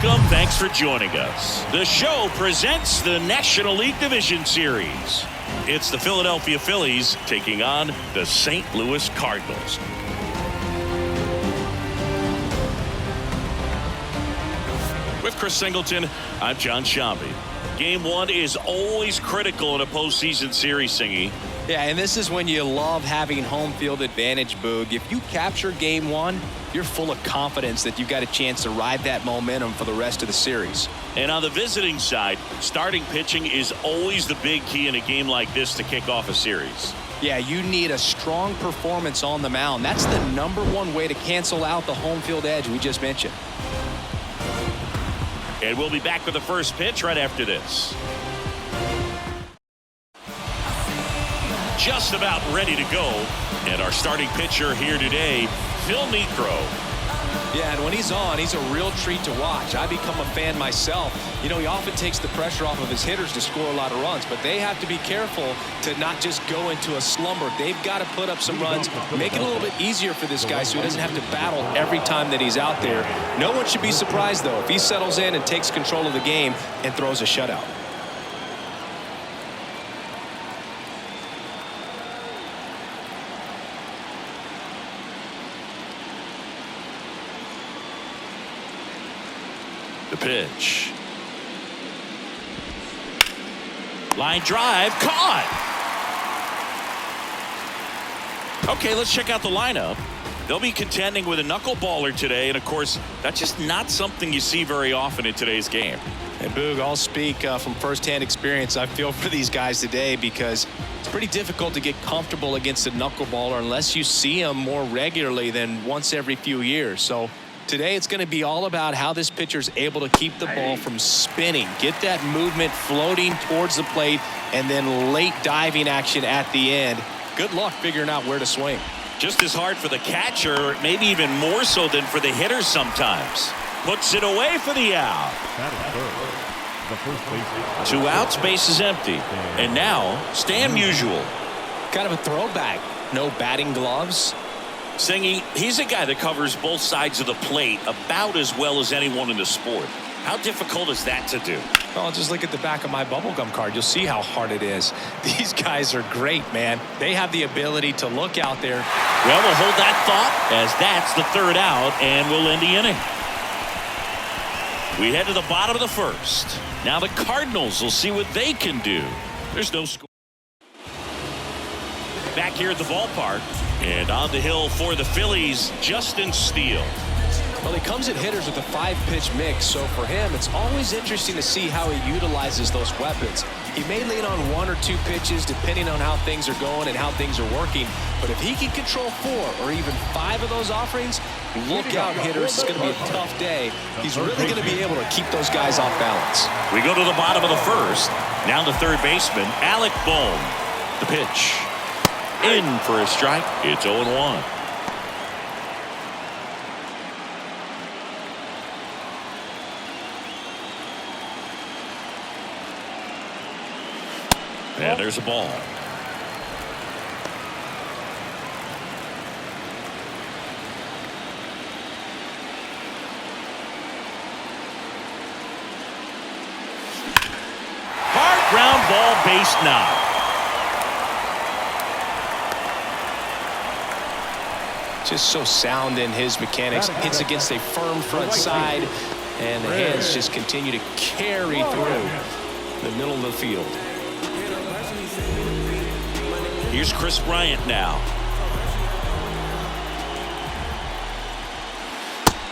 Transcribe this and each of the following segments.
Welcome. Thanks for joining us. The show presents the National League Division Series. It's the Philadelphia Phillies taking on the St. Louis Cardinals. With Chris Singleton, I'm John Shambi. Game one is always critical in a postseason series, Singy. Yeah, and this is when you love having home field advantage, Boog. If you capture game one, you're full of confidence that you've got a chance to ride that momentum for the rest of the series. And on the visiting side, starting pitching is always the big key in a game like this to kick off a series. Yeah, you need a strong performance on the mound. That's the #1 way to cancel out the home field edge we just mentioned. And we'll be back with the first pitch right after this. Just about ready to go. And our starting pitcher here today, Phil Niekro. Yeah, and when he's on, he's a real treat to watch. I become a fan myself. You know, he often takes the pressure off of his hitters to score a lot of runs, but they have to be careful to not just go into a slumber. They've got to put up some runs, make it a little bit easier for this guy so he doesn't have to battle every time that he's out there. No one should be surprised, though, if he settles in and takes control of the game and throws a shutout. The pitch. Line drive, caught. Okay, let's check out the lineup. They'll be contending with a knuckleballer today, and of course, that's just not something you see very often in today's game. And Boog, I'll speak from firsthand experience. I feel for these guys today because it's pretty difficult to get comfortable against a knuckleballer unless you see him more regularly than once every few years. So today it's going to be all about how this pitcher's able to keep the ball from spinning, get that movement floating towards the plate, and then late diving action at the end. Good luck figuring out where to swing. Just as hard for the catcher, maybe even more so than for the hitters sometimes. Puts it away for the out. Two outs, base is empty. And now, Stan Musial. Kind of a throwback. No batting gloves. Singy, he's a guy that covers both sides of the plate about as well as anyone in the sport. How difficult is that to do? Well, just look at the back of my bubblegum card. You'll see how hard it is. These guys are great, man. They have the ability to look out there. Well, we'll hold that thought as that's the third out, and we'll end the inning. We head to the bottom of the first. Now the Cardinals will see what they can do. There's no score. Back here at the ballpark. And on the hill for the Phillies, Justin Steele. Well, he comes at hitters with a 5-pitch mix, so for him, it's always interesting to see how he utilizes those weapons. He may lean on 1 or 2 pitches depending on how things are going and how things are working, but if he can control 4 or even 5 of those offerings, look out, hitters. It's going to be a tough day. He's really going to be able to keep those guys off balance. We go to the bottom of the first. Now the third baseman, Alec Bohm. The pitch. In for a strike. It's 0-1. And there's a ball. Hard ground ball, base knock. Just so sound in his mechanics. Hits against a firm front side, and the hands just continue to carry through the middle of the field. Here's Chris Bryant now.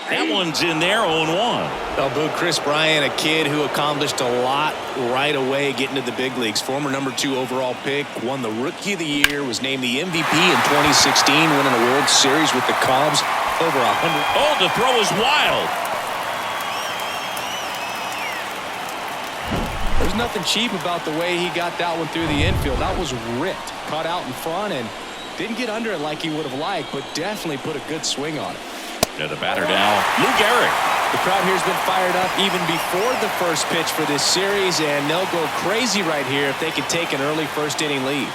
That one's in there, 0-1. Well, Boo, Chris Bryant, a kid who accomplished a lot right away getting to the big leagues. Former #2 overall pick, won the Rookie of the Year, was named the MVP in 2016, winning a World Series with the Cubs. Over 100. Oh, the throw is wild. There's nothing cheap about the way he got that one through the infield. That was ripped. Caught out in front and didn't get under it like he would have liked, but definitely put a good swing on it. Yeah, the batter now, Lou Gehrig. The crowd here's been fired up even before the first pitch for this series, and they'll go crazy right here if they can take an early first-inning lead.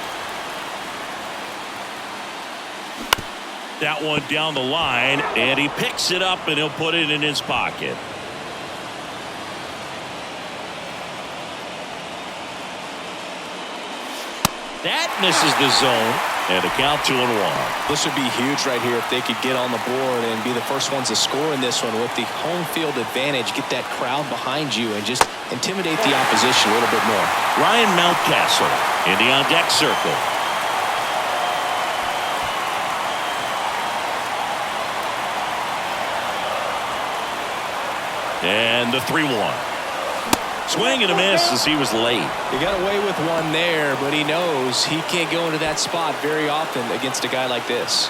That one down the line, and he picks it up, and he'll put it in his pocket. That misses the zone, and a count 2-1. This would be huge right here if they could get on the board and be the first ones to score in this one with the home field advantage. Get that crowd behind you and just intimidate the opposition a little bit more. Ryan Mountcastle in the on-deck circle. And the 3-1. Swing and a miss as he was late. He got away with one there, but he knows he can't go into that spot very often against a guy like this.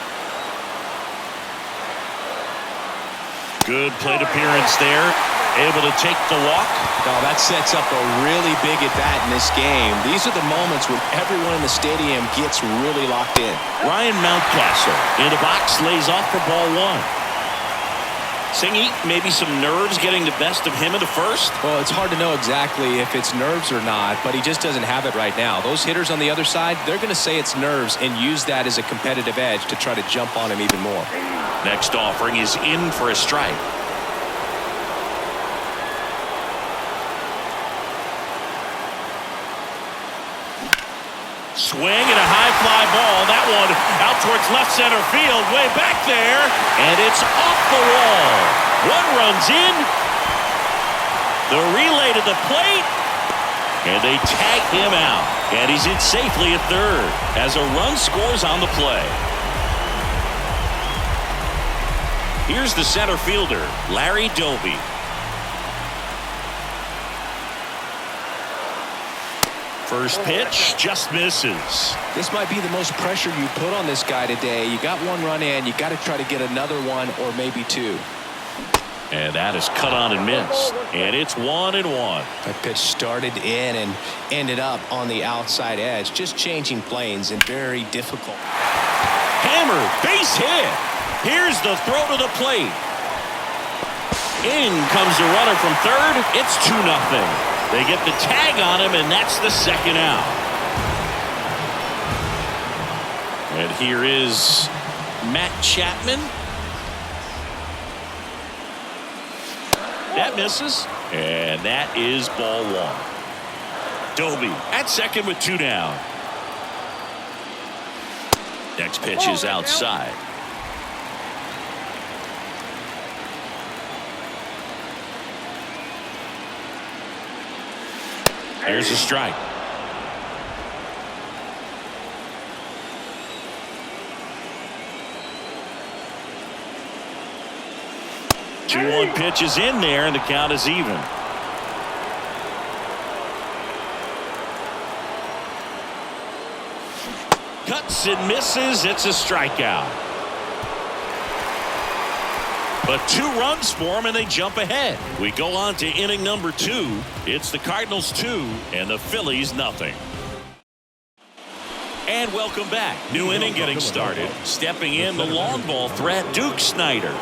Good plate appearance there. Able to take the walk. Oh, that sets up a really big at-bat in this game. These are the moments when everyone in the stadium gets really locked in. Ryan Mountcastle in the box, lays off for ball 1. Singy, maybe some nerves getting the best of him in the first? Well, it's hard to know exactly if it's nerves or not, but he just doesn't have it right now. Those hitters on the other side, they're going to say it's nerves and use that as a competitive edge to try to jump on him even more. Next offering is in for a strike. Swing and a high fly ball. That one out towards left center field, way back there, and it's off the wall. One runs in. The relay to the plate, and they tag him out, and he's in safely at third as a run scores on the play. Here's the center fielder, Larry Doby. First pitch just misses. This might be the most pressure you put on this guy today. You got one run in, you got to try to get another one or maybe two. And that is cut on and missed. And it's 1-1. That pitch started in and ended up on the outside edge. Just changing planes and very difficult. Hammered, base hit. Here's the throw to the plate. In comes the runner from third. It's 2-0. They get the tag on him, and that's the second out. And here is Matt Chapman. That misses, and that is ball 1. Doby at second with 2 down. Next pitch is outside. Here's a strike. Two-one pitch is in there, and the count is even. Cuts and misses. It's a strikeout. But 2 runs for him, and they jump ahead. We go on to inning number 2. It's the Cardinals 2 and the Phillies nothing. And welcome back. New inning getting started. Stepping in, the long ball threat, Duke Snider.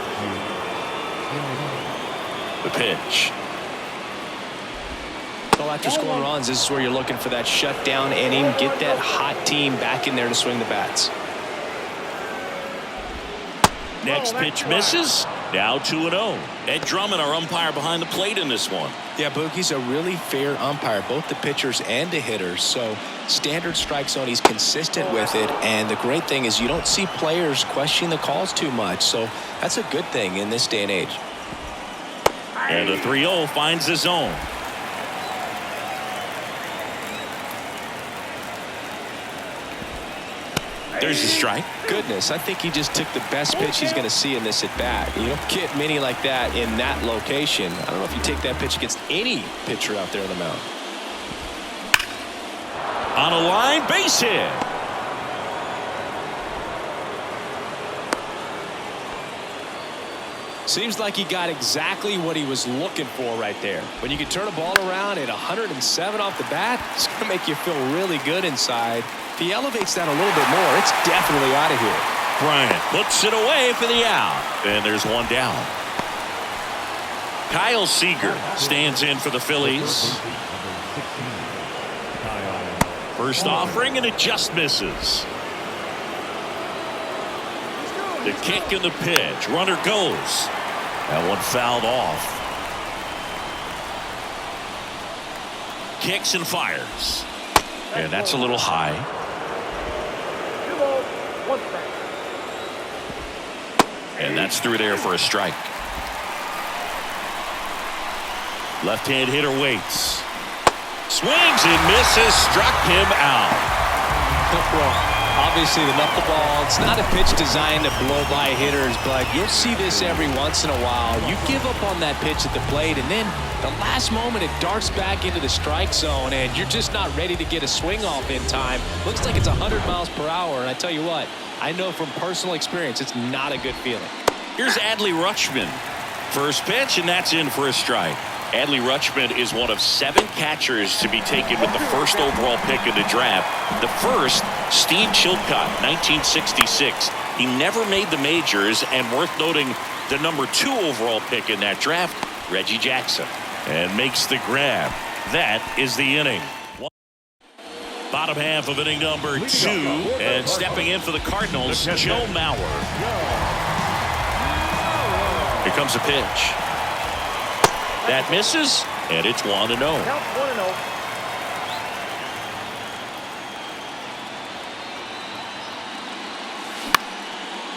The pitch. Well, after scoring runs, this is where you're looking for that shutdown inning. Get that hot team back in there to swing the bats. Next pitch misses. Now 2-0. Ed Drummond, our umpire behind the plate in this one. Yeah, Boogie's a really fair umpire, both the pitchers and the hitters. So standard strike zone, he's consistent with it. And the great thing is you don't see players questioning the calls too much. So that's a good thing in this day and age. And the 3-0 finds the zone. There's the strike. Goodness, I think he just took the best pitch he's going to see in this at bat. You don't get many like that in that location. I don't know if you take that pitch against any pitcher out there on the mound. On a line, base hit. Seems like he got exactly what he was looking for right there. When you can turn a ball around at 107 off the bat, it's going to make you feel really good inside. If he elevates that a little bit more, it's definitely out of here. Bryant puts it away for the out. And there's one down. Kyle Seager stands in for the Phillies. First offering, and it just misses. The kick and the pitch. Runner goes. That one fouled off. Kicks and fires. And that's a little high. And that's through there for a strike. Left-hand hitter waits. Swings and misses. Struck him out. Well, obviously the knuckleball, it's not a pitch designed to blow by hitters, but you'll see this every once in a while. You give up on that pitch at the plate, and then the last moment it darts back into the strike zone, and you're just not ready to get a swing off in time. Looks like it's 100 miles per hour, and I tell you what, I know from personal experience it's not a good feeling. Here's Adley Rutschman. First pitch, and that's in for a strike. Adley Rutschman is one of 7 catchers to be taken with the first overall pick in the draft. The first, Steve Chilcott, 1966. He never made the majors, and worth noting, the number 2 overall pick in that draft, Reggie Jackson. And makes the grab. That is the inning. Bottom half of inning number 2, and stepping in for the Cardinals, Joe Mauer. Here comes a pitch. That misses, and it's 1-0.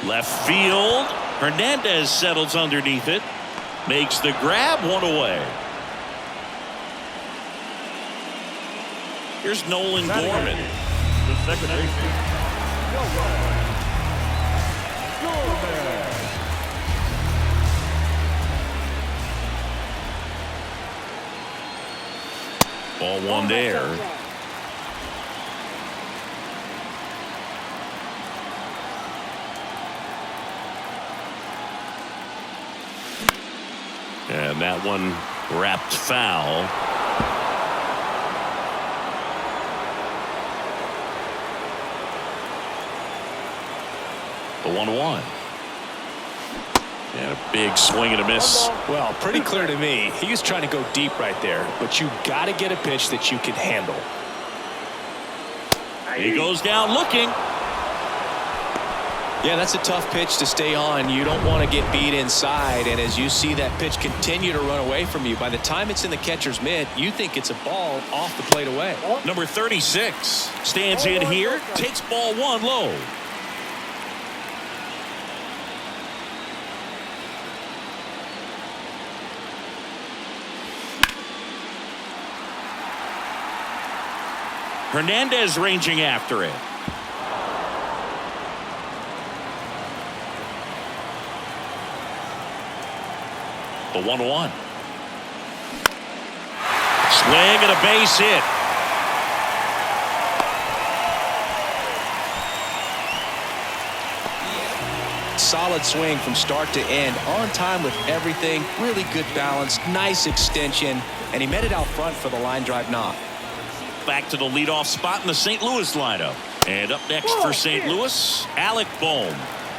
Left field. Hernandez settles underneath it. Makes the grab, 1 away. Here's Nolan Gorman. The second baseman. Ball 1 there. And that one wrapped foul. The 1-1. And a big swing and a miss. Well, pretty clear to me. He was trying to go deep right there, but you got to get a pitch that you can handle. He goes down looking. Yeah, that's a tough pitch to stay on. You don't want to get beat inside, and as you see that pitch continue to run away from you, by the time it's in the catcher's mitt, you think it's a ball off the plate away. Number 36 stands in here, takes ball 1 low. Hernandez ranging after it. The 1-1. Swing and a base hit. Solid swing from start to end, on time with everything, really good balance, nice extension, and he met it out front for the line drive knock. Back to the leadoff spot in the St. Louis lineup. And up next for St. Louis, Alec Bohm.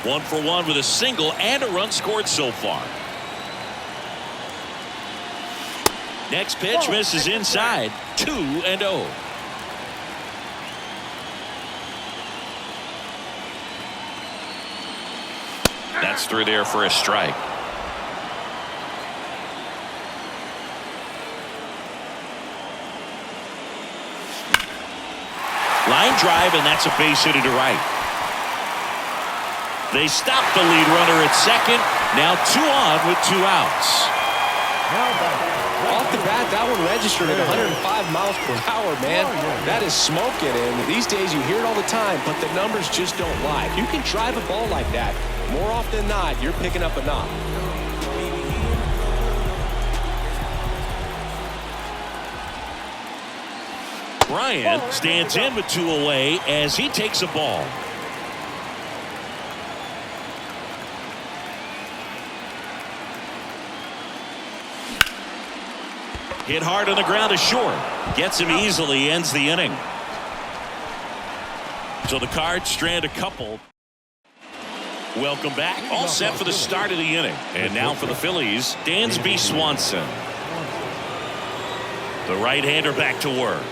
1 for 1 with a single and a run scored so far. Next pitch misses inside. 2-0. That's through there for a strike. Line drive, and that's a base hit to right. They stop the lead runner at second. Now 2 on with 2 outs. Off the bat, that one registered at 105 miles per hour, man. That is smoking, and these days you hear it all the time, but the numbers just don't lie. If you can drive a ball like that, more often than not, you're picking up a knock. Bryant stands in with 2 away as he takes a ball. Hit hard on the ground to short. Gets him easily, ends the inning. So the Cards strand a couple. Welcome back. All set for the start of the inning. And now for the Phillies, Dansby Swanson. The right-hander back to work.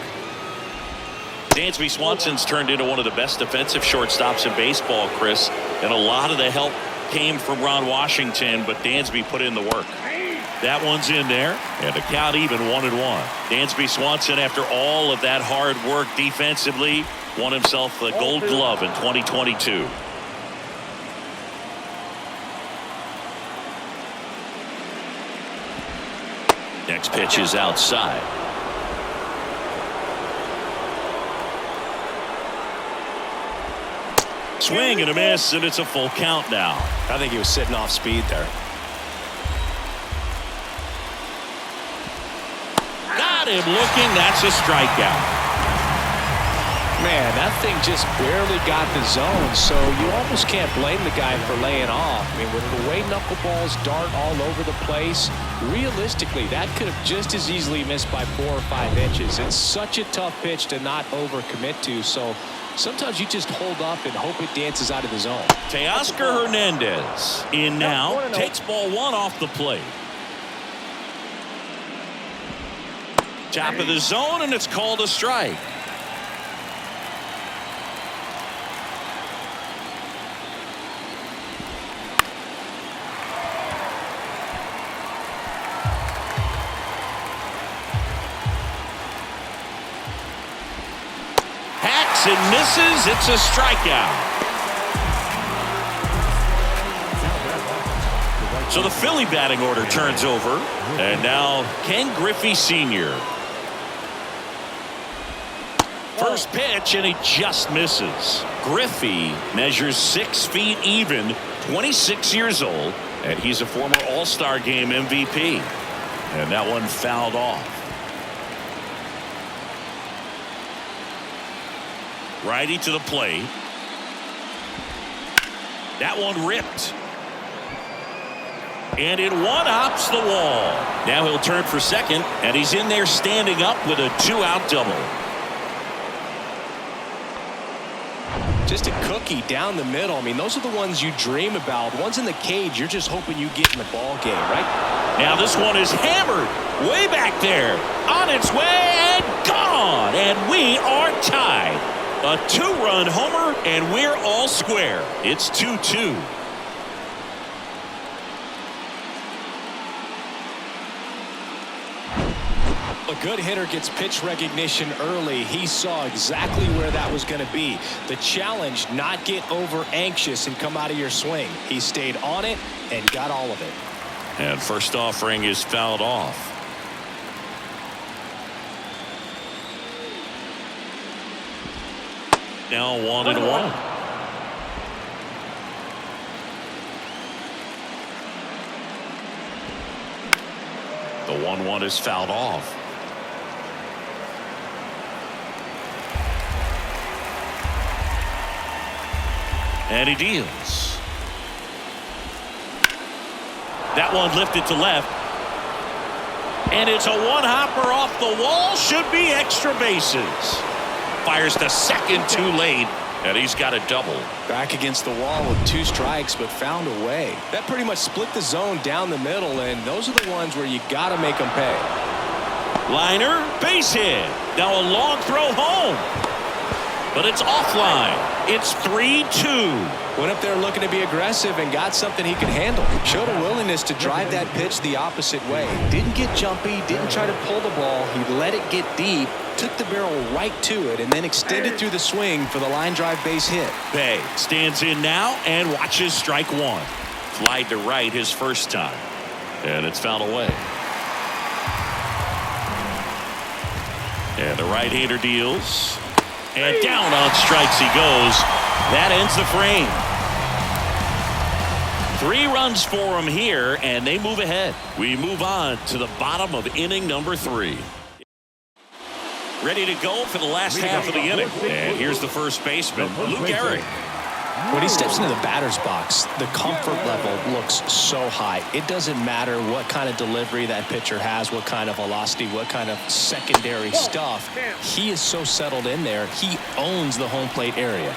Dansby Swanson's turned into one of the best defensive shortstops in baseball, Chris. And a lot of the help came from Ron Washington, but Dansby put in the work. That one's in there, and the count even 1-1. Dansby Swanson, after all of that hard work defensively, won himself the Gold Glove in 2022. pitch is outside. Swing and a miss, and it's a full count now. I think he was sitting off speed there. Got him looking. That's a strikeout. Man, that thing just barely got the zone, so you almost can't blame the guy for laying off. I mean, with the way knuckleballs dart all over the place, realistically, that could have just as easily missed by 4 or 5 inches. It's such a tough pitch to not overcommit to, so sometimes you just hold up and hope it dances out of the zone. Teoscar Hernandez in now, takes ball 1 off the plate. Top of the zone, and it's called a strike. And misses. It's a strikeout. So the Philly batting order turns over, and now Ken Griffey Sr. First pitch, and he just misses. Griffey measures 6 feet even, 26 years old, and he's a former All-Star Game MVP. And that one fouled off. Righty to the plate. That one ripped. And it one-hops the wall. Now he'll turn for second, and he's in there standing up with a 2-out double. Just a cookie down the middle. I mean, those are the ones you dream about. Ones in the cage, you're just hoping you get in the ball game, right? Now this one is hammered way back there. On its way and gone. And we are tied. A 2-run homer, and we're all square. It's 2-2. A good hitter gets pitch recognition early. He saw exactly where that was going to be. The challenge, not get over anxious and come out of your swing. He stayed on it and got all of it. And first offering is fouled off. Now 1-1. The 1-1 is fouled off. And he deals. That one lifted to left. And it's a one-hopper off the wall. Should be extra bases. Fires to second too late, and he's got a double. Back against the wall with 2 strikes, but found a way. That pretty much split the zone down the middle, and those are the ones where you got to make them pay. Liner, base hit. Now a long throw home. But it's offline. It's 3-2. Went up there looking to be aggressive and got something he could handle. Showed a willingness to drive that pitch the opposite way. Didn't get jumpy, didn't try to pull the ball. He let it get deep, took the barrel right to it, and then extended through the swing for the line drive base hit. Bay stands in now and watches strike 1. Flied to right his first time. And it's fouled away. And the right-hander deals. And down on strikes he goes. That ends the frame. 3 runs for him here, and they move ahead. We move on to the bottom of inning number 3. Ready to go for the last half of the inning. And here's the first baseman, Lou Gehrig. When he steps into the batter's box, the comfort level looks so high. It doesn't matter what kind of delivery that pitcher has, what kind of velocity, what kind of secondary stuff. He is so settled in there. He owns the home plate area.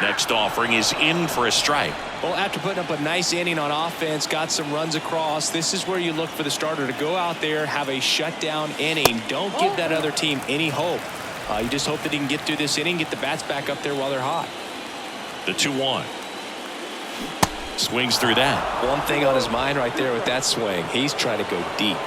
Next offering is in for a strike. Well, after putting up a nice inning on offense, got some runs across, this is where you look for the starter to go out there, have a shutdown inning. Don't give that other team any hope. You just hope that he can get through this inning, get the bats back up there while they're hot. The 2-1. Swings through that. One thing on his mind right there with that swing. He's trying to go deep.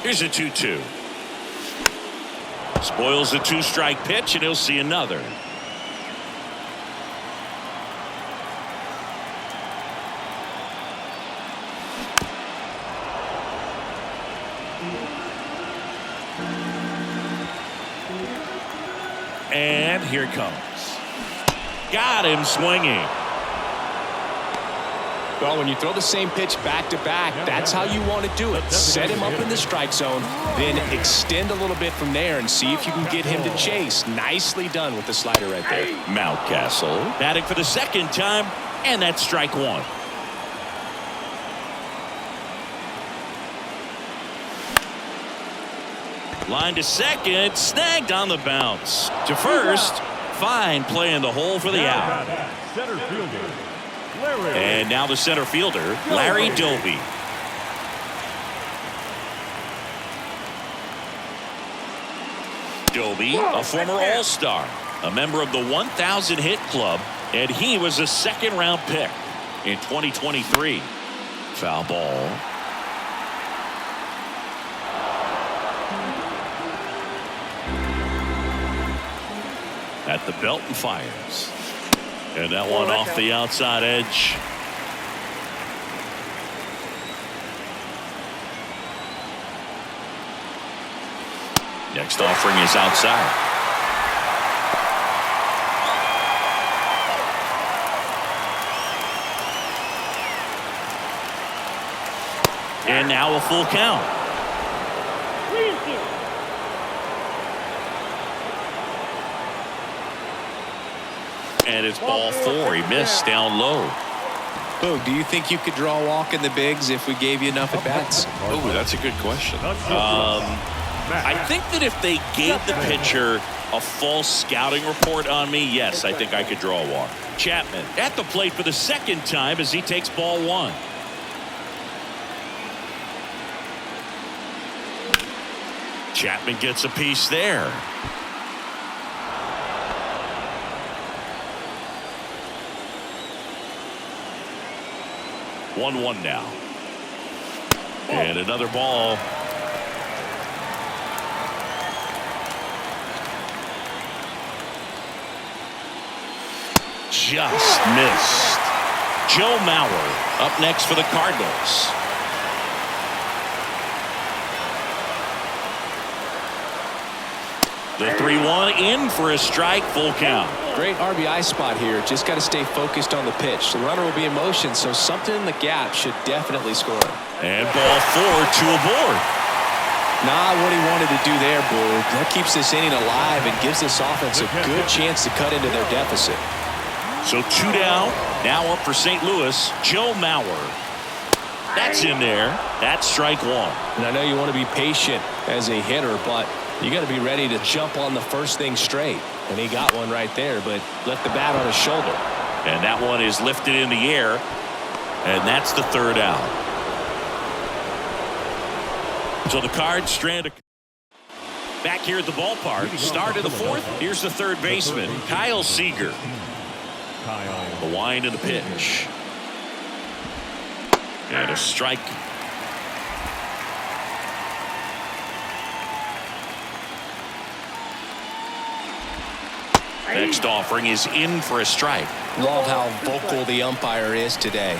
Here's a 2-2. Spoils the 2-strike pitch, and he'll see another. And here it comes. Got him swinging. Well, when you throw the same pitch back to back, that's how you want to do it. Set him up in the strike zone, then extend a little bit from there and see if you can get him to chase. Nicely done with the slider right there. Mountcastle batting for the second time, and that's strike one. Line to second, snagged on the bounce. To first, fine play in the hole for the out. Center fielder. And now the center fielder, Larry Doby. Doby, a former All-Star, a member of the 1,000 hit club, and he was a second-round pick in 2023. Foul ball. At the belt and fires. And that one off the outside edge. Next offering is outside. And now a full count. And it's ball four. He missed down low. Boog, do you think you could draw a walk in the bigs if we gave you enough at bats? Oh, that's a good question. I think that if they gave the pitcher a false scouting report on me, yes, I think I could draw a walk. Chapman at the plate for the second time as he takes ball one. Chapman gets a piece there. One now. And another ball. Just missed. Joe Mauer up next for the Cardinals. The 3-1 in for a strike, full count. Great RBI spot here. Just got to stay focused on the pitch. The runner will be in motion, so something in the gap should definitely score. And ball four, two aboard. Not what he wanted to do there, Boog. That keeps this inning alive and gives this offense a good chance to cut into their deficit. So two down. Now up for St. Louis, Joe Mauer. That's in there. That's strike one. And I know you want to be patient as a hitter, but you got to be ready to jump on the first thing straight. And he got one right there, but left the bat on his shoulder. And that one is lifted in the air. And that's the third out. So the Cards strand back here at the ballpark. Start of the fourth. Here's the third baseman, Kyle Seager. The wind and the pitch. And a strike. Next offering is in for a strike. Love how vocal the umpire is today.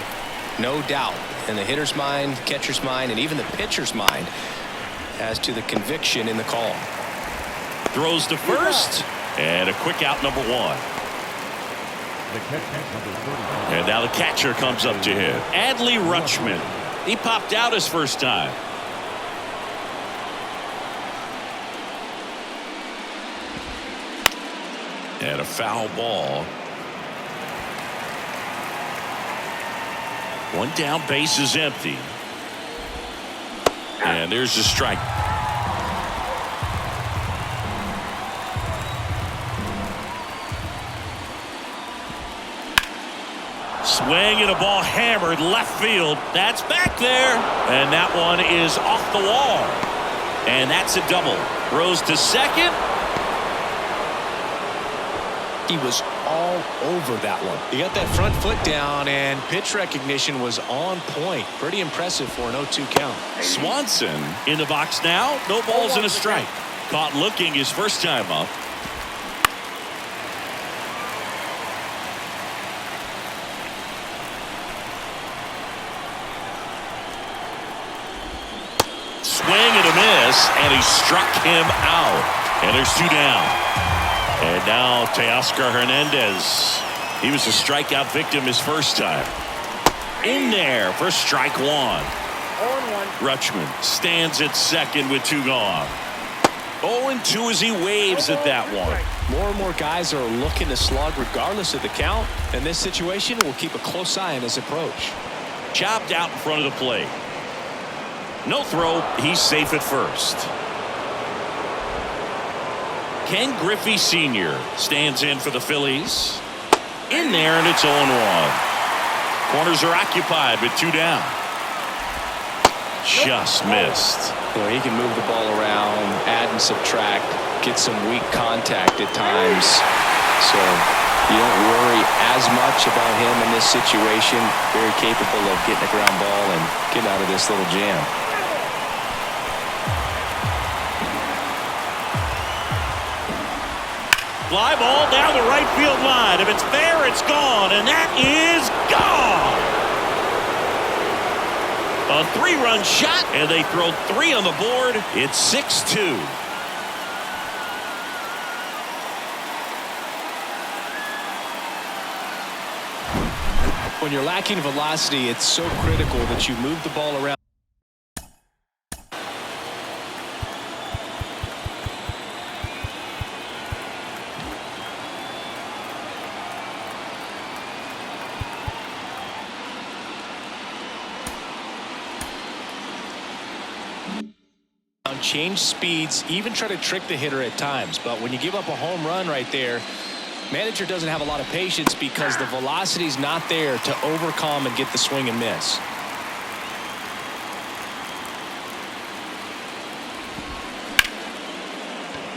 No doubt in the hitter's mind, catcher's mind, and even the pitcher's mind as to the conviction in the call. Throws to first. And a quick out, number one. And now the catcher comes up to him. Adley Rutschman. He popped out his first time. And a foul ball. One down, base is empty. And there's a strike. Swing and a ball hammered left field. That's back there. And that one is off the wall. And that's a double. Rose to second. He was all over that one. He got that front foot down, and pitch recognition was on point. Pretty impressive for an 0-2 count. Swanson in the box now. No balls and a strike. Caught looking his first time up. Swing and a miss, and he struck him out. And there's 2 down. And now Teoscar Hernandez. He was a strikeout victim his first time. In there for strike 1. Rutschman stands at second with 2 gone. 0-2 as he waves at that one. More and more guys are looking to slug regardless of the count. In this situation, we'll keep a close eye on his approach. Chopped out in front of the plate. No throw. He's safe at first. Ken Griffey Sr. stands in for the Phillies. In there, and it's 0-1. Corners are occupied with 2 down. Just missed. Well, he can move the ball around, add and subtract, get some weak contact at times. So you don't worry as much about him in this situation. Very capable of getting a ground ball and getting out of this little jam. Fly ball down the right field line. If it's fair, it's gone, and that is gone. A 3-run shot, and they throw 3 on the board. It's 6-2. When you're lacking velocity, it's so critical that you move the ball around. Change speeds, even try to trick the hitter at times. But when you give up a home run right there, manager doesn't have a lot of patience because the velocity's not there to overcome and get the swing and miss.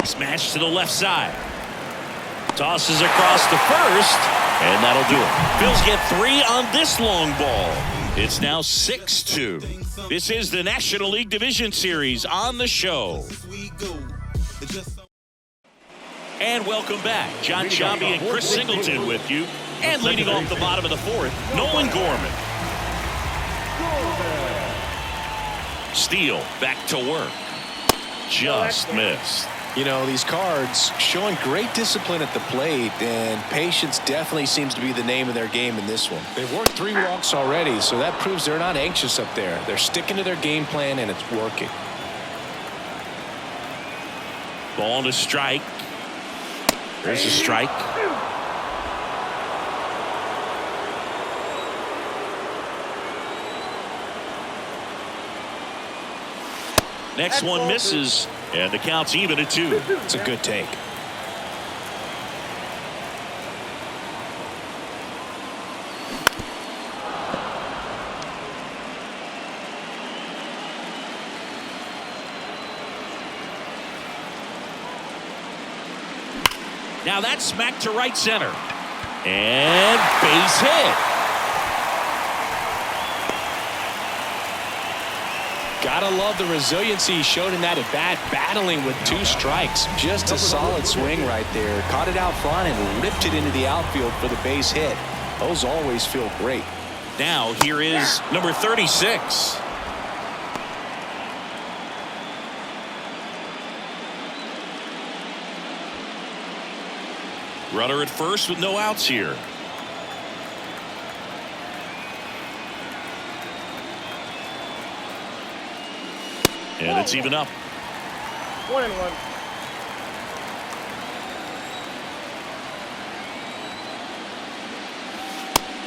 Smash to the left side. Tosses across to first, and that'll do it. Phillies get 3 on this long ball. It's now 6-2. This is the National League Division Series on the show. And welcome back. John Sciambi and Chris Singleton with you. And leading off the bottom of the 4th, Nolan Gorman. Steele back to work. Just missed. You know, these Cards showing great discipline at the plate, and patience definitely seems to be the name of their game in this one. They've worked 3 walks already, so that proves they're not anxious up there. They're sticking to their game plan, and it's working. Ball to strike. There's a strike. Next one misses, and the count's even at 2. It's a good take. Now that's smacked to right center. And base hit. Gotta love the resiliency he showed in that at bat, battling with 2 strikes. Just a solid swing right there. Caught it out front and ripped it into the outfield for the base hit. Those always feel great. Now here is number 36. Runner at first with no outs here. And it's even up. 1-1.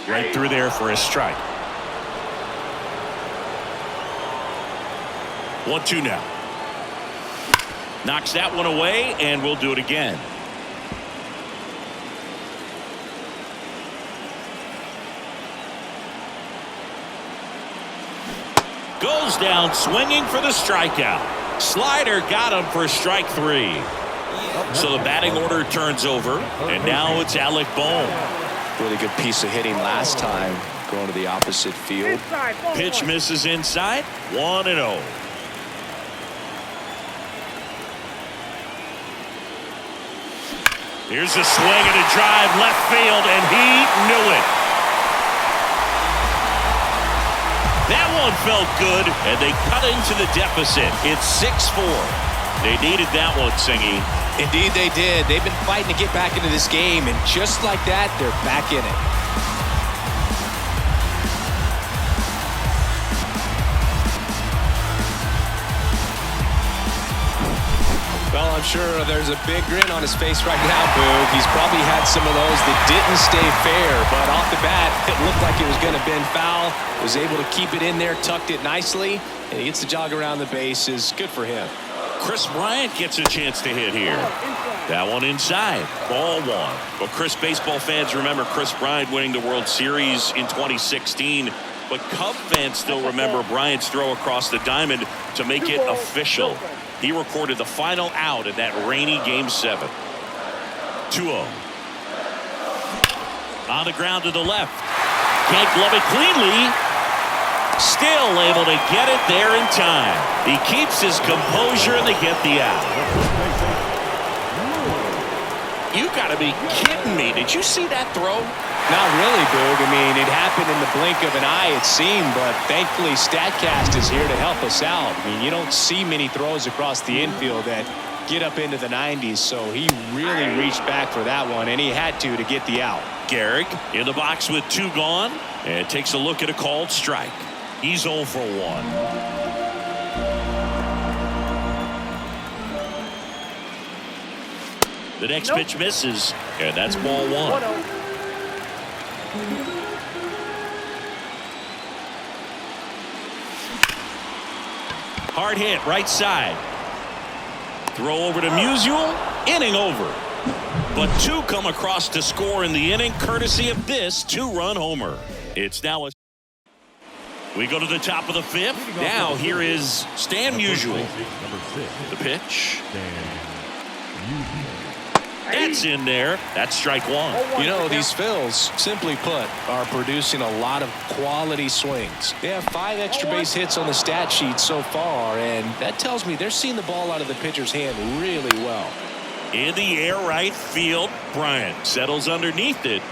Right through there for a strike. 1-2 now. Knocks that one away, and we'll do it again. Goes down swinging for the strikeout. Slider got him for strike 3. So the batting order turns over, and now it's Alec Bohm. Really good piece of hitting last time, going to the opposite field. Pitch misses inside, 1-0. Here's a swing and a drive left field, and he knew it. That one felt good, and they cut into the deficit. It's 6-4. They needed that one, Singy. Indeed they did. They've been fighting to get back into this game, and just like that, they're back in it. Well, I'm sure there's a big grin on his face right now, Boog. He's probably had some of those that didn't stay fair, but off the bat, it looked like it was going to bend foul. Was able to keep it in there, tucked it nicely, and he gets to jog around the bases. Good for him. Chris Bryant gets a chance to hit here. That one inside. Ball one. Well, Chris, baseball fans remember Chris Bryant winning the World Series in 2016. But Cub fans still remember Bryant's throw across the diamond to make it official. He recorded the final out in that rainy Game 7. 2-0. On the ground to the left. Can't glove it cleanly. Still able to get it there in time. He keeps his composure and they get the out. You gotta be kidding me. Did you see that throw? Not really, Boog. I mean, it happened in the blink of an eye, it seemed, but thankfully StatCast is here to help us out. I mean, you don't see many throws across the infield that get up into the 90s, so he really reached back for that one, and he had to get the out. Gehrig in the box with 2 gone, and takes a look at a called strike. He's 0 for 1. The next pitch misses, and that's ball 1. Hard hit, right side. Throw over to Musial, inning over. But 2 come across to score in the inning, courtesy of this 2-run homer. It's now a... We go to the top of the 5th. Now here is Stan Musial. The pitch. That's in there. That's strike 1. You know, these Phils, simply put, are producing a lot of quality swings. They have 5 extra base hits on the stat sheet so far, and that tells me they're seeing the ball out of the pitcher's hand really well. In the air right field, Bryant settles underneath it.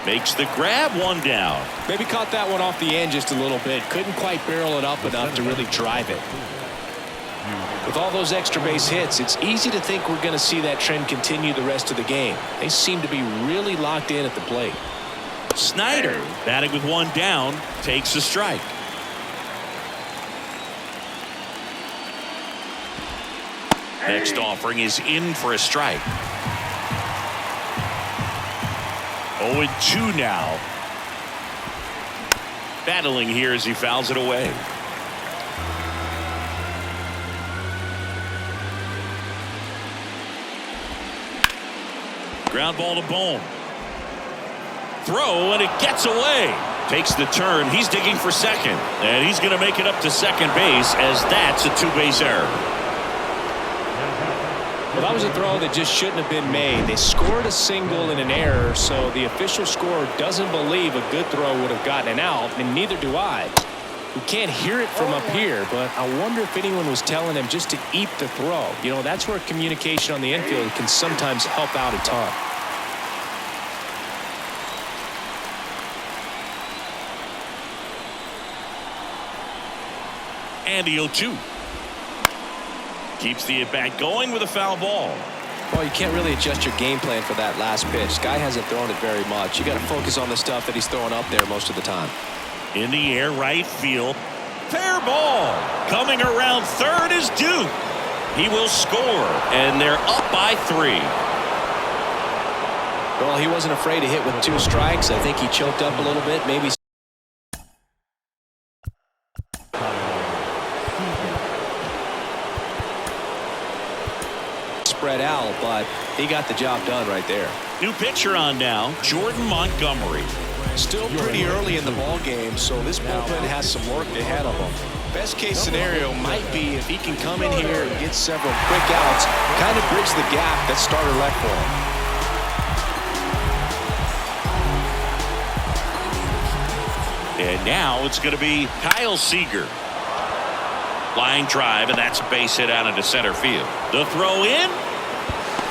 Makes the grab, 1 down. Maybe caught that one off the end just a little bit. Couldn't quite barrel it up enough to really drive it. With all those extra base hits, it's easy to think we're going to see that trend continue the rest of the game. They seem to be really locked in at the plate. Snyder, batting with 1 down, takes a strike. Next offering is in for a strike. 0-2 now. Battling here as he fouls it away. Ground ball to Bohm. Throw, and it gets away. Takes the turn. He's digging for second. And he's going to make it up to second base, as that's a 2-base error. Well, that was a throw that just shouldn't have been made. They scored a single and an error, so the official score doesn't believe a good throw would have gotten an out, and neither do I. We can't hear it from up here, but I wonder if anyone was telling him just to eat the throw. You know, that's where communication on the infield can sometimes help out a ton. And the 0-2. Keeps the at-bat going with a foul ball. Well, you can't really adjust your game plan for that last pitch. Guy hasn't thrown it very much. You got to focus on the stuff that he's throwing up there most of the time. In the air right field. Fair ball. Coming around third is Duke. He will score, and they're up by 3. Well, he wasn't afraid to hit with 2 strikes. I think he choked up a little bit. Maybe spread out, but he got the job done right there. New pitcher on now, Jordan Montgomery. Still pretty early in the ball game, so this bullpen has some work ahead of them. Best case scenario might be if he can come in here and get several quick outs, kind of bridge the gap that starter left for him. And now it's going to be Kyle Seager. Line drive, and that's a base hit out into center field. The throw in.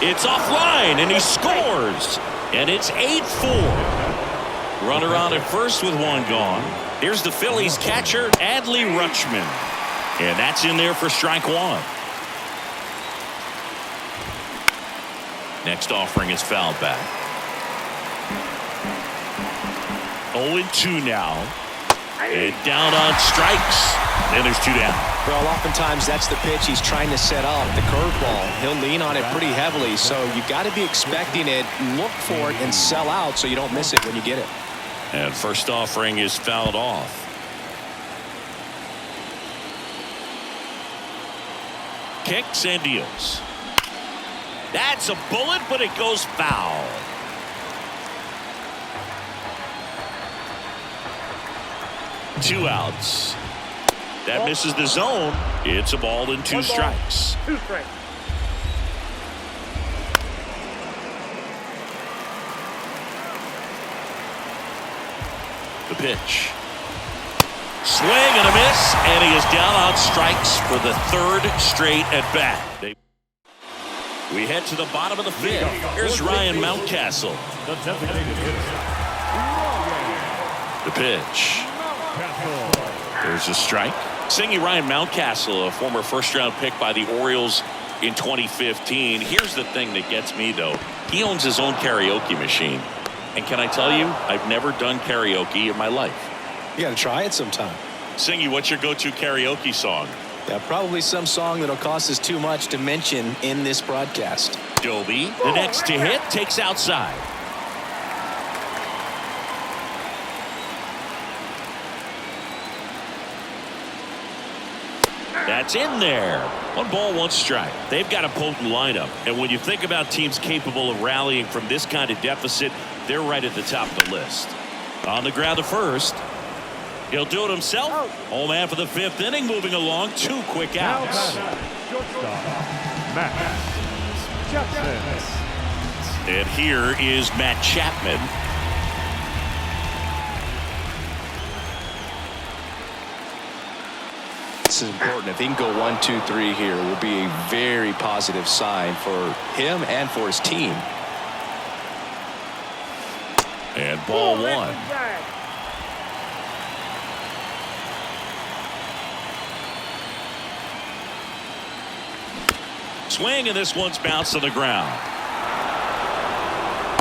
It's offline, and he scores. And it's 8-4. Runner on at first with one gone. Here's the Phillies catcher, Adley Rutschman. And that's in there for strike one. Next offering is fouled back. 0-2 now. And down on strikes. And there's two down. Well, oftentimes that's the pitch he's trying to set up, the curveball. He'll lean on it pretty heavily, so you got to be expecting it, look for it, and sell out so you don't miss it when you get it. And first offering is fouled off. Kicks and deals. That's a bullet, but it goes foul. Two outs. That misses the zone. It's a ball and two strikes. 2 strikes. The pitch. Swing and a miss, and he is down on strikes for the third straight at bat. We head to the bottom of the fifth. Here's Ryan Mountcastle. The pitch. There's a strike. Singing Ryan Mountcastle, a former first-round pick by the Orioles in 2015. Here's the thing that gets me, though. He owns his own karaoke machine. And can I tell you, I've never done karaoke in my life. You got to try it sometime. Singy, what's your go-to karaoke song? Yeah, probably some song that'll cost us too much to mention in this broadcast. Doby, the next to hit, takes outside. That's in there. 1 ball, 1 strike. They've got a potent lineup. And when you think about teams capable of rallying from this kind of deficit, they're right at the top of the list. On the ground to first. He'll do it himself. Home half of the 5th inning, moving along. 2 quick outs. And here is Matt Chapman. This is important. If he can go 1, 2, 3 here, it will be a very positive sign for him and for his team. And ball 1. Swing, and this one's bounced to the ground.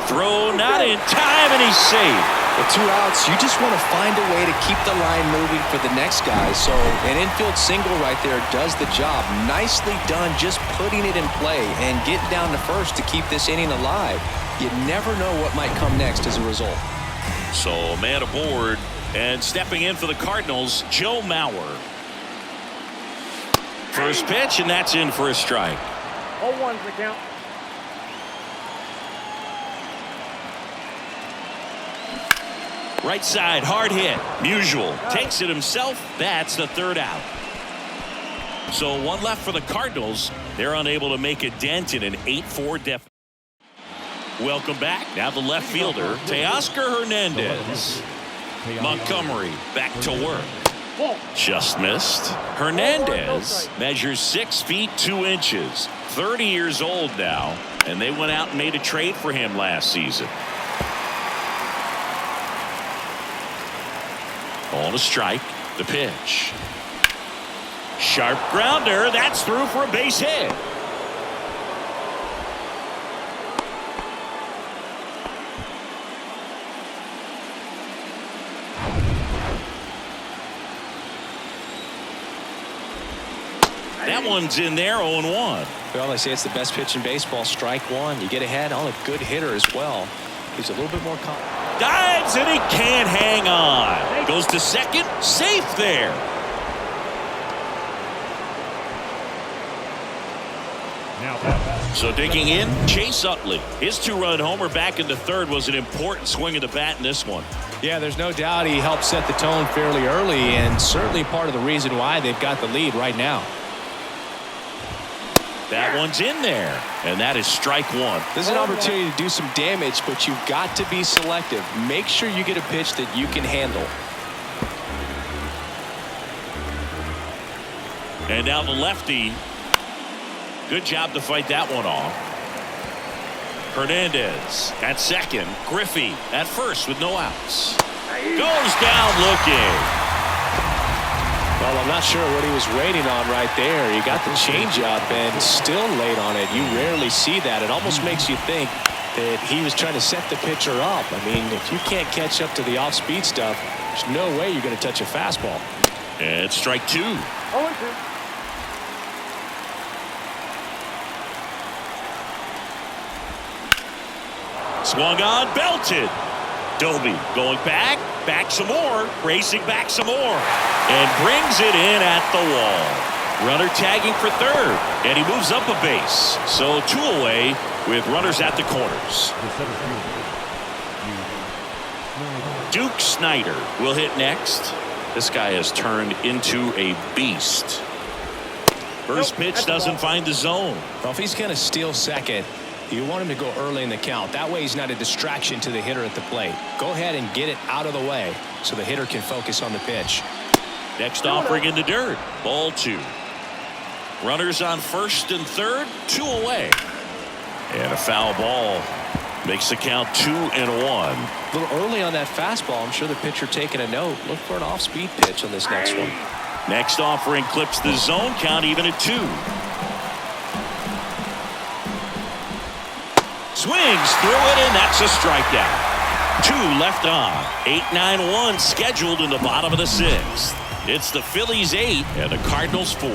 Throw not in time, and he's safe. With 2 outs, you just want to find a way to keep the line moving for the next guy. So an infield single right there does the job. Nicely done, just putting it in play and getting down to first to keep this inning alive. You never know what might come next as a result. So a man aboard, and stepping in for the Cardinals, Joe Mauer. First pitch, and that's in for a strike. 0-1's the count. Right side, hard hit. Musial takes it himself. That's the 3rd out. So 1 left for the Cardinals. They're unable to make a dent in an 8-4 deficit. Welcome back. Now the left fielder, Teoscar Hernandez. Montgomery back to work. Just missed. Hernandez measures 6 feet 2 inches. 30 years old now. And they went out and made a trade for him last season. On a strike, the pitch. Sharp grounder, that's through for a base hit. That one's in there, 0-1. Well, they say it's the best pitch in baseball, strike 1. You get ahead on a good hitter as well. He's a little bit more confident. Dives, and he can't hang on. Goes to second, safe there. So digging in, Chase Utley. His 2-run homer back in the third was an important swing of the bat in this one. Yeah, there's no doubt he helped set the tone fairly early, and certainly part of the reason why they've got the lead right now. That one's in there, and that is strike one. There's an opportunity to do some damage, but you've got to be selective. Make sure you get a pitch that you can handle. And now the lefty. Good job to fight that one off. Hernandez at second. Griffey at first with no outs. Goes down looking. Well, I'm not sure what he was waiting on right there. He got the changeup and still late on it. You rarely see that. It almost makes you think that he was trying to set the pitcher up. I mean, if you can't catch up to the off-speed stuff, there's no way you're going to touch a fastball. And it's strike two. 0-2. Swung on, belted. Doby going back some more, racing back some more, and brings it in at the wall. Runner tagging for third, and he moves up a base. So 2 away with runners at the corners. Duke Snyder will hit next. This guy has turned into a beast. First pitch doesn't find the zone. Well, if he's going to steal second, you want him to go early in the count. That way he's not a distraction to the hitter at the plate. Go ahead and get it out of the way so the hitter can focus on the pitch. Next offering in the dirt. Ball 2. Runners on first and third, 2 away. And a foul ball makes the count 2-1. A little early on that fastball. I'm sure the pitcher taking a note. Look for an off-speed pitch on this next one. Next offering clips the zone, count even at 2. Swings through it, and that's a strikeout. 2 left on. 8-9-1 scheduled in the bottom of the 6th. It's the Phillies 8 and the Cardinals 4.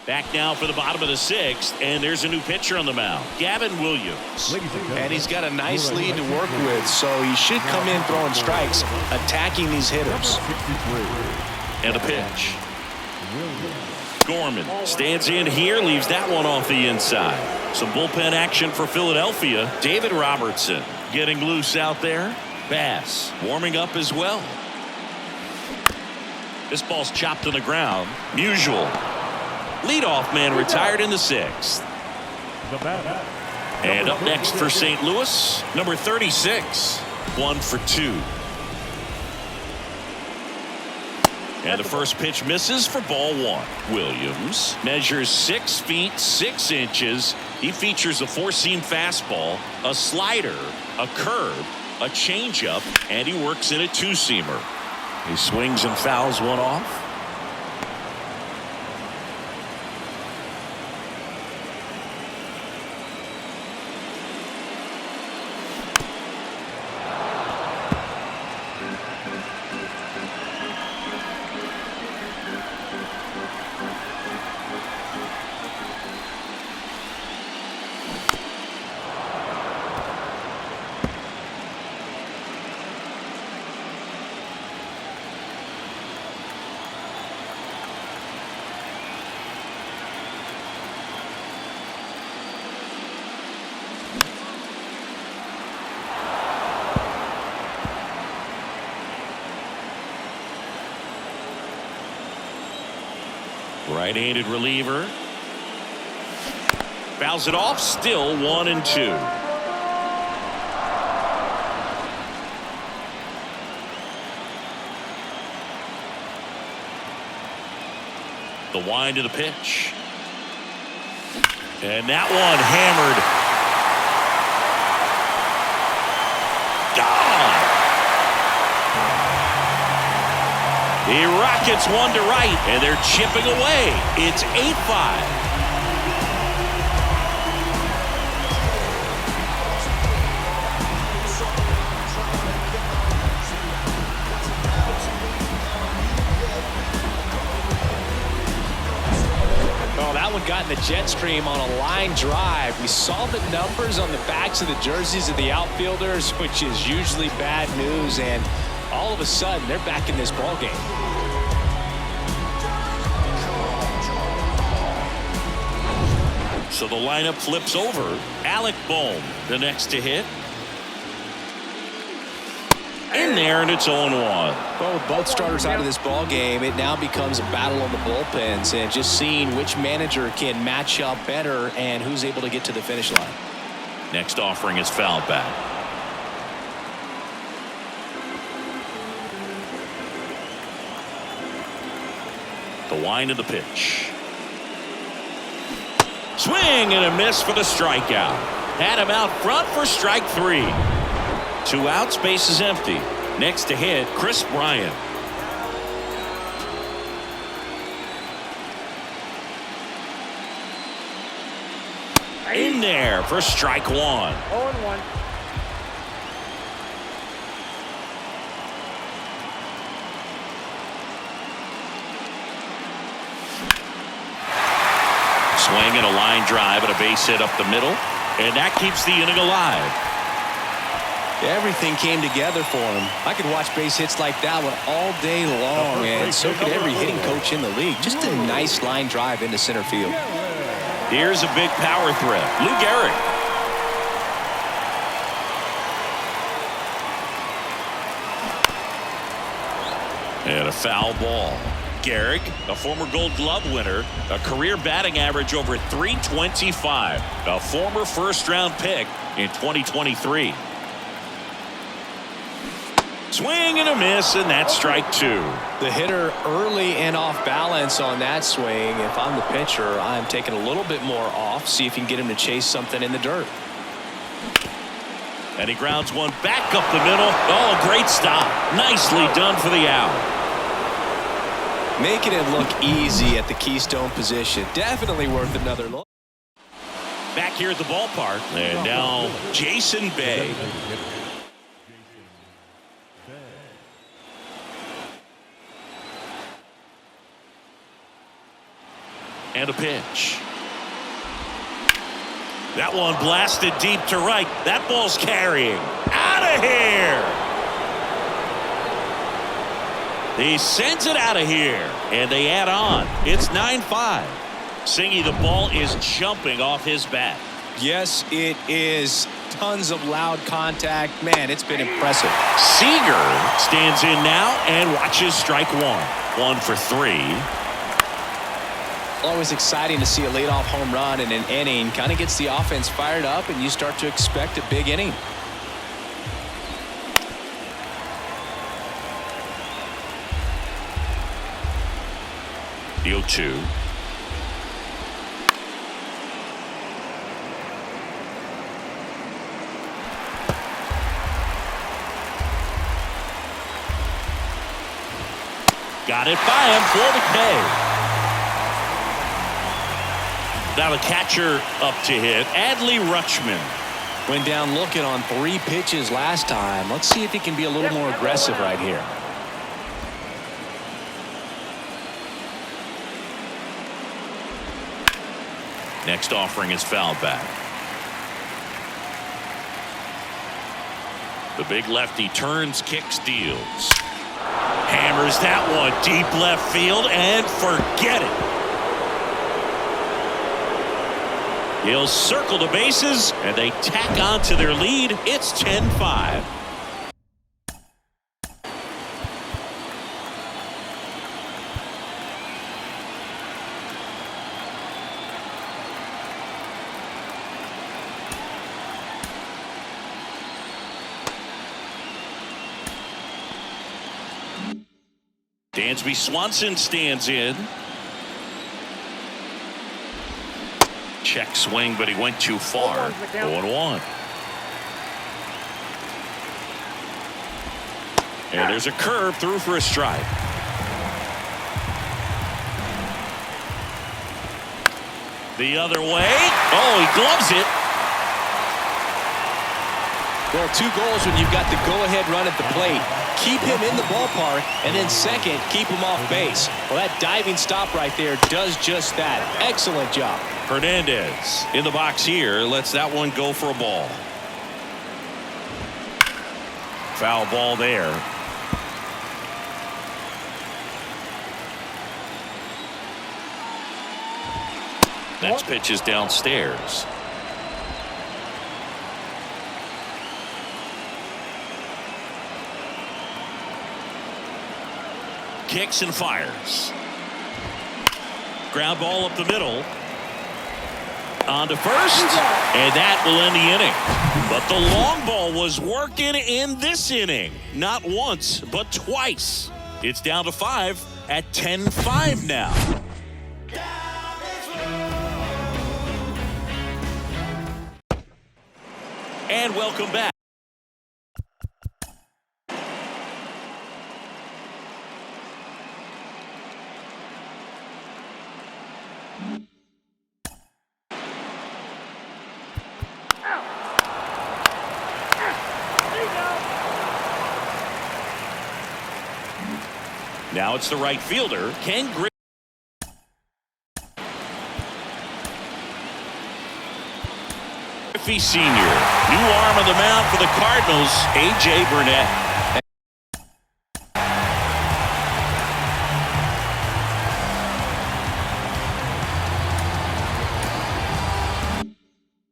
Back now for the bottom of the 6th, and there's a new pitcher on the mound, Gavin Williams. And he's got a nice lead to work with, so he should come in throwing strikes, attacking these hitters. And a pitch. Gorman stands in here, leaves that one off the inside. Some bullpen action for Philadelphia. David Robertson getting loose out there. Bass warming up as well. This ball's chopped to the ground. Musial. Leadoff man retired in the 6th. And up next for St. Louis, number 36. 1 for 2. And the first pitch misses for ball 1. Williams measures 6 feet 6 inches. He features a 4-seam fastball, a slider, a curve, a changeup, and he works in a 2-seamer. He swings and fouls one off. Right-handed reliever. Fouls it off. Still 1-2. The wind of the pitch. And that one hammered. Gone. He rockets one to right, and they're chipping away. It's 8-5. Oh, that one got in the jet stream on a line drive. We saw the numbers on the backs of the jerseys of the outfielders, which is usually bad news, and all of a sudden they're back in this ball game. So the lineup flips over. Alec Bohm, the next to hit. In there, and it's 0-1. Well, with both starters out of this ball game, it now becomes a battle on the bullpens and just seeing which manager can match up better and who's able to get to the finish line. Next offering is fouled back. The wind of the pitch. Swing and a miss for the strikeout. Had him out front for strike 3. 2 outs, base is empty. Next to hit, Chris Bryant. In there for strike 1. 0-1. Swing and a line drive and a base hit up the middle. And that keeps the inning alive. Everything came together for him. I could watch base hits like that one all day long, and so could every hitting coach in the league. Just a nice line drive into center field. Here's a big power threat. Lou Gehrig. And a foul ball. Gehrig, a former Gold Glove winner, a career batting average over .325, a former first-round pick in 2023. Swing and a miss, and that's strike 2. The hitter early and off balance on that swing. If I'm the pitcher, I'm taking a little bit more off, see if you can get him to chase something in the dirt. And he grounds one back up the middle. Oh, great stop. Nicely done for the out. Making it look easy at the keystone position. Definitely worth another look. Back here at the ballpark. And now Jason Bay. And a pitch. That one blasted deep to right. That ball's carrying. Out of here. He sends it out of here. And they add on. It's 9-5. Singy, the ball is jumping off his bat. Yes, it is. Tons of loud contact. Man, it's been impressive. Seager stands in now and watches strike 1. 1 for 3. Always exciting to see a leadoff home run in an inning. Kind of gets the offense fired up, and you start to expect a big inning. The 0-2. Got it by him for the K. Now the catcher up to hit, Adley Rutschman. Went down looking on 3 pitches last time. Let's see if he can be a little more aggressive right here. Next offering is fouled back. The big lefty turns, kicks, deals. Hammers that one deep left field and forget it. He'll circle the bases, and they tack on to their lead. It's 10-5. Dansby Swanson stands in. Check swing, but he went too far. 0-1. And there's a curve through for a strike. The other way. Oh, he gloves it. Well, 2 goals when you've got the go-ahead run at the plate. Keep him in the ballpark, and then second, keep him off base. Well, that diving stop right there does just that. Excellent job. Hernandez in the box here lets that one go for a ball. Foul ball there. Next pitch is downstairs. Kicks and fires. Ground ball up the middle. On to first, and that will end the inning. But the long ball was working in this inning. Not once, but twice. It's down to 5 at 10-5 now. And welcome back. Now it's the right fielder, Ken Griffey Sr. New arm on the mound for the Cardinals, A.J. Burnett.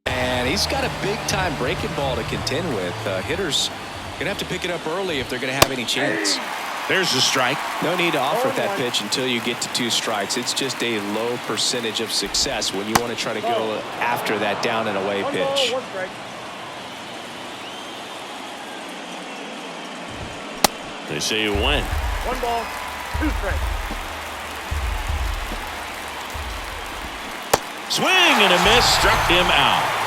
And he's got a big-time breaking ball to contend with. Hitters going to have to pick it up early if they're going to have any chance. There's the strike. No need to offer that pitch until you get to 2 strikes. It's just a low percentage of success when you want to try to go after that down and away pitch. They say you win. 1 ball, 2 strikes. Swing and a miss, struck him out.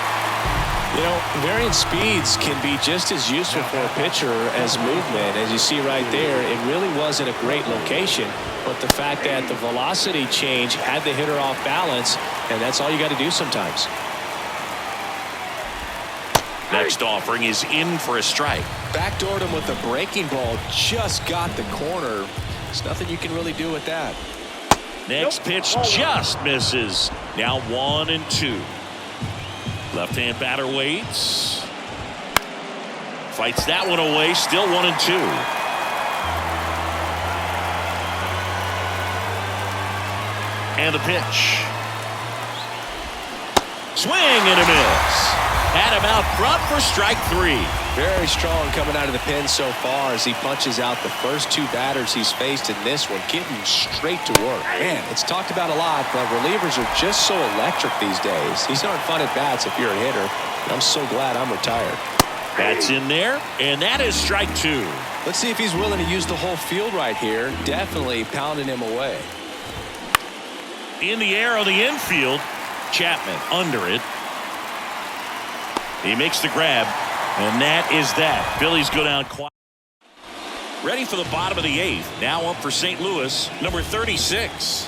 You know, varying speeds can be just as useful for a pitcher as movement. As you see right there, it really wasn't a great location, but the fact that the velocity change had the hitter off balance, and that's all you got to do sometimes. Next offering is in for a strike. Backdoored him with a breaking ball, just got the corner. There's nothing you can really do with that. Next pitch just misses. Now 1-2. Left-hand batter waits. Fights that one away. Still 1-2. And the pitch. Swing and a miss. Had him out front for strike 3. Very strong coming out of the pen so far as he punches out the first 2 batters he's faced in this one, getting straight to work. Man, it's talked about a lot, but relievers are just so electric these days. These aren't fun at bats if you're a hitter. I'm so glad I'm retired. That's in there, and that is strike 2. Let's see if he's willing to use the whole field right here. Definitely pounding him away. In the air on the infield, Chapman under it. He makes the grab, and that is that. Phillies go down quiet. Ready for the bottom of the 8th. Now up for St. Louis, number 36.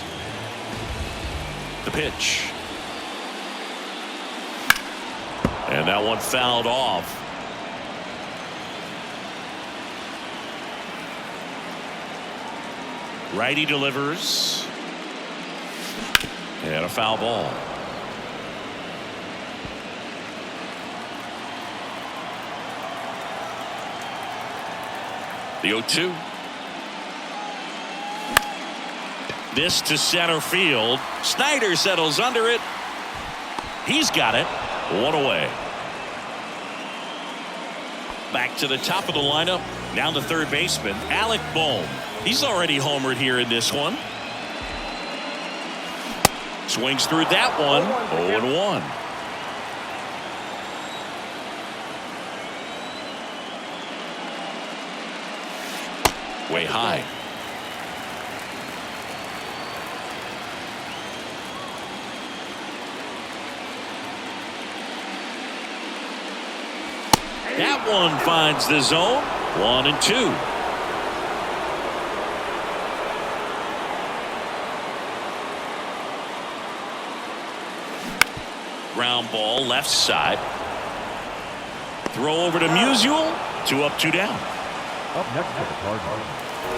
The pitch. And that one fouled off. Righty delivers. And a foul ball. The 0-2. This to center field. Snyder settles under it. He's got it. 1 away. Back to the top of the lineup. Now the third baseman, Alec Bohm. He's already homered here in this one. Swings through that one. 0-1. Way high. That one finds the zone. 1-2. Ground ball left side. Throw over to Musial. 2 up, 2 down. Up next for the Cardinals.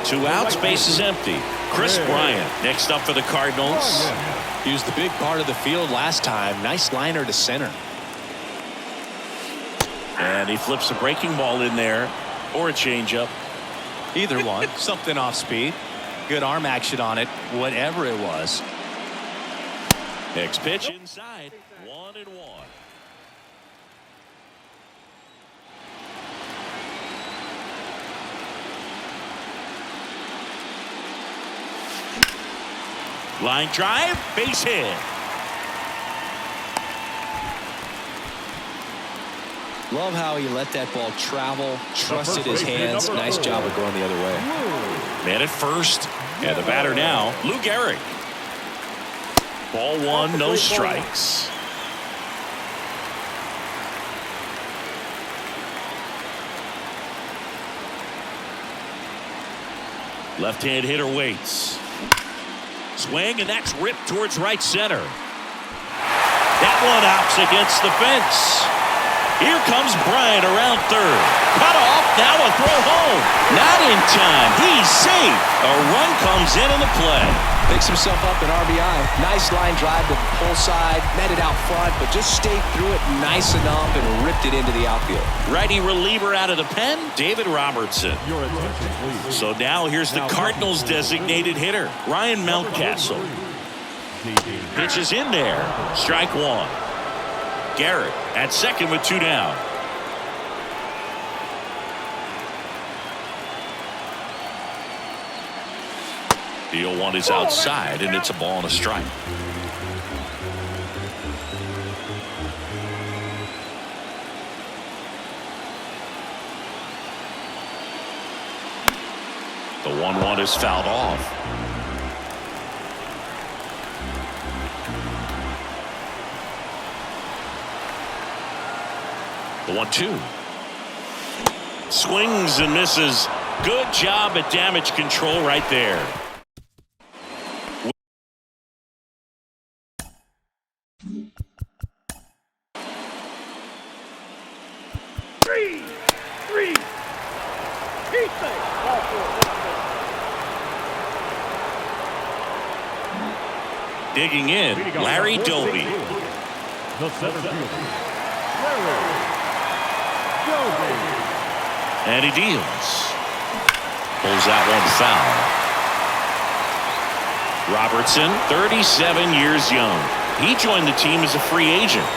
2 outs, base is empty. Chris Bryant next up for the Cardinals. He was the big part of the field last time. Nice liner to center. And he flips a breaking ball in there, or a changeup. Either one. Something off speed. Good arm action on it, whatever it was. Next pitch inside. 1-1. Line drive, base hit. Love how he let that ball travel, trusted his hands. Nice job of going the other way. Man at first, and the batter now, Lou Gehrig. Ball one, no strikes. Left-hand hitter waits. Swing, and that's ripped towards right center. That one hops against the fence. Here comes Bryant around third. Cut off, now a throw home. Not in time, he's safe. A run comes in the play. Picks himself up an RBI. Nice line drive to the pull side. Met it out front, but just stayed through it nice enough and ripped it into the outfield. Righty reliever out of the pen, David Robertson. Your attention, please. So now here's the Cardinals designated hitter, Ryan Mountcastle. Pitches in there. Strike one. Garrett at second with 2 down. The 0-1 is outside, and it's a ball and a strike. The 1-1 is fouled off. The 1-2. Swings and misses. Good job at damage control right there. Three. Keep it. Digging in, Larry Doby. The center fielder, Larry Doby. And he deals. Pulls that one foul. Robertson, 37 years young. He joined the team as a free agent.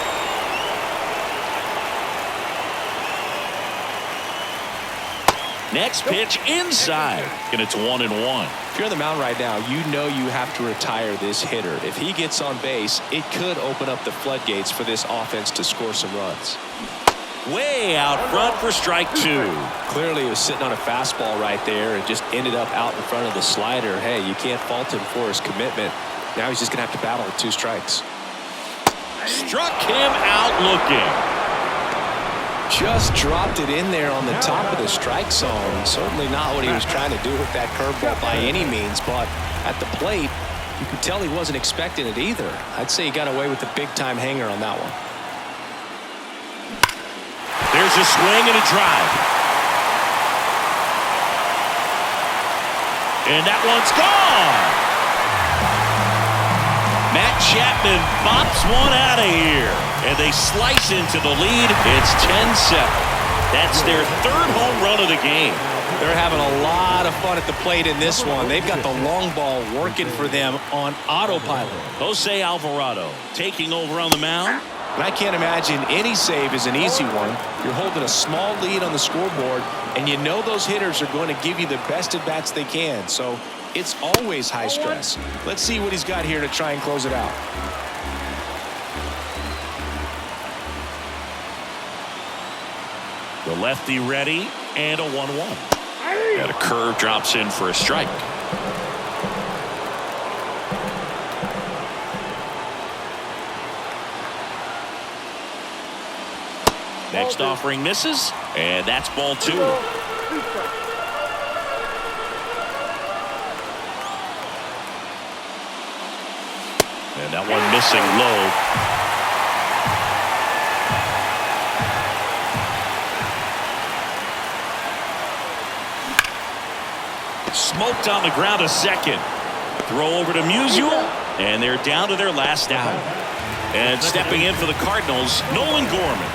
Next pitch inside, and it's 1-1. If you're on the mound right now, you know you have to retire this hitter. If he gets on base, it could open up the floodgates for this offense to score some runs. Way out front for strike 2. Clearly, he was sitting on a fastball right there and just ended up out in front of the slider. Hey, you can't fault him for his commitment. Now he's just going to have to battle with 2 strikes. Struck him out looking. Just dropped it in there on the top of the strike zone. Certainly not what he was trying to do with that curveball by any means, but at the plate, you could tell he wasn't expecting it either. I'd say he got away with a big-time hanger on that one. There's a swing and a drive. And that one's gone. Matt Chapman bops one out of here. And they slice into the lead. It's 10-7. That's their 3rd home run of the game. They're having a lot of fun at the plate in this one. They've got the long ball working for them on autopilot. Jose Alvarado taking over on the mound. And I can't imagine any save is an easy one. You're holding a small lead on the scoreboard, and you know those hitters are going to give you the best at-bats they can. So it's always high stress. Let's see what he's got here to try and close it out. The lefty ready, and a 1-1. And a curve drops in for a strike. Next offering misses, and that's ball 2. And that one missing low. Smoked on the ground a second. Throw over to Musial, and they're down to their last out. And stepping in for the Cardinals, Nolan Gorman.